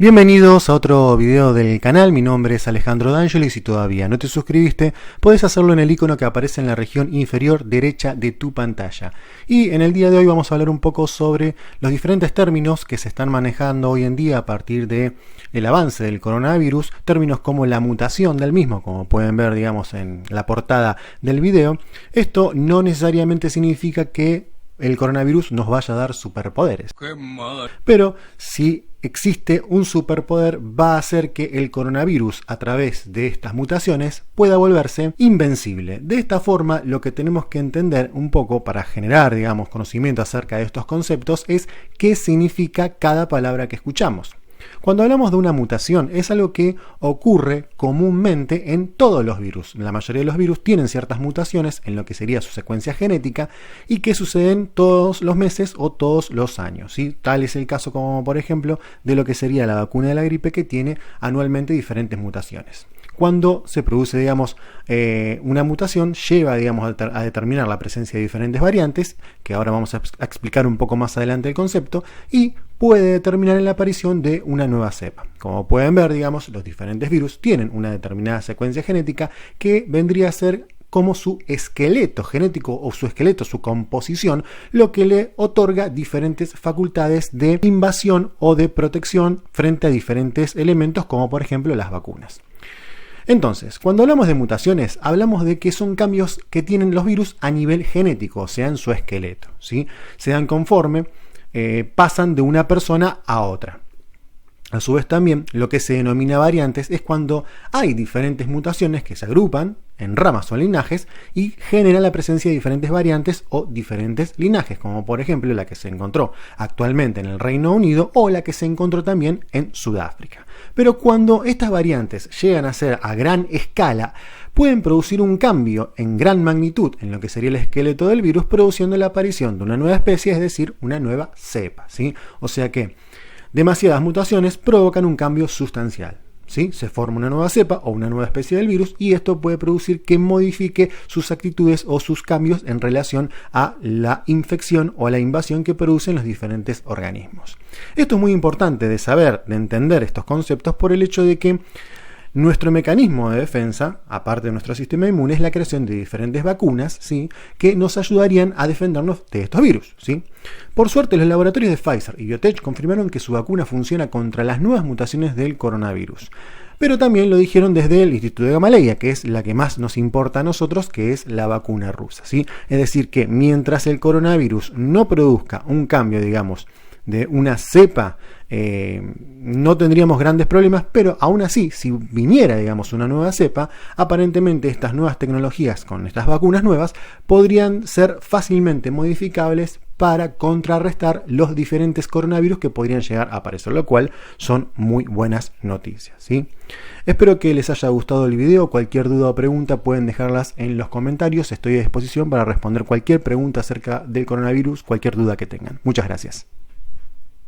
Bienvenidos a otro video del canal. Mi nombre es Alejandro D'Angelo y si todavía no te suscribiste, puedes hacerlo en el icono que aparece en la región inferior derecha de tu pantalla. Y en el día de hoy vamos a hablar un poco sobre los diferentes términos que se están manejando hoy en día a partir del avance del coronavirus, términos como la mutación del mismo, como pueden ver, digamos, en la portada del video. Esto no necesariamente significa que el coronavirus nos vaya a dar superpoderes. Pero si existe un superpoder, va a hacer que el coronavirus, a través de estas mutaciones, pueda volverse invencible. De esta forma, lo que tenemos que entender un poco para generar, digamos, conocimiento acerca de estos conceptos es qué significa cada palabra que escuchamos. Cuando hablamos de una mutación, es algo que ocurre comúnmente en todos los virus. La mayoría de los virus tienen ciertas mutaciones en lo que sería su secuencia genética y que suceden todos los meses o todos los años, ¿sí? Tal es el caso como, por ejemplo, de lo que sería la vacuna de la gripe, que tiene anualmente diferentes mutaciones. Cuando se produce, digamos, una mutación, lleva, digamos, a determinar la presencia de diferentes variantes, que ahora vamos a explicar un poco más adelante el concepto, y puede determinar en la aparición de una nueva cepa. Como pueden ver, digamos, los diferentes virus tienen una determinada secuencia genética que vendría a ser como su esqueleto genético o su esqueleto, su composición, lo que le otorga diferentes facultades de invasión o de protección frente a diferentes elementos, como por ejemplo las vacunas. Entonces, cuando hablamos de mutaciones, hablamos de que son cambios que tienen los virus a nivel genético, o sea, en su esqueleto, ¿sí? Se dan conforme pasan de una persona a otra. A su vez también lo que se denomina variantes es cuando hay diferentes mutaciones que se agrupan en ramas o linajes y generan la presencia de diferentes variantes o diferentes linajes, como por ejemplo la que se encontró actualmente en el Reino Unido o la que se encontró también en Sudáfrica. Pero cuando estas variantes llegan a ser a gran escala, pueden producir un cambio en gran magnitud en lo que sería el esqueleto del virus, produciendo la aparición de una nueva especie, es decir, una nueva cepa, ¿sí? O sea que demasiadas mutaciones provocan un cambio sustancial, ¿sí? Se forma una nueva cepa o una nueva especie del virus y esto puede producir que modifique sus actitudes o sus cambios en relación a la infección o a la invasión que producen los diferentes organismos. Esto es muy importante de saber, de entender estos conceptos por el hecho de que nuestro mecanismo de defensa, aparte de nuestro sistema inmune, es la creación de diferentes vacunas, ¿sí?, que nos ayudarían a defendernos de estos virus, ¿sí? Por suerte, los laboratorios de Pfizer y BioNTech confirmaron que su vacuna funciona contra las nuevas mutaciones del coronavirus. Pero también lo dijeron desde el Instituto de Gamaleya, que es la que más nos importa a nosotros, que es la vacuna rusa, ¿sí? Es decir, que mientras el coronavirus no produzca un cambio, digamos, de una cepa, no tendríamos grandes problemas, pero aún así, si viniera, digamos, una nueva cepa, aparentemente estas nuevas tecnologías con estas vacunas nuevas podrían ser fácilmente modificables para contrarrestar los diferentes coronavirus que podrían llegar a aparecer, lo cual son muy buenas noticias, ¿sí? Espero que les haya gustado el video. Cualquier duda o pregunta pueden dejarlas en los comentarios. Estoy a disposición para responder cualquier pregunta acerca del coronavirus, cualquier duda que tengan. Muchas gracias.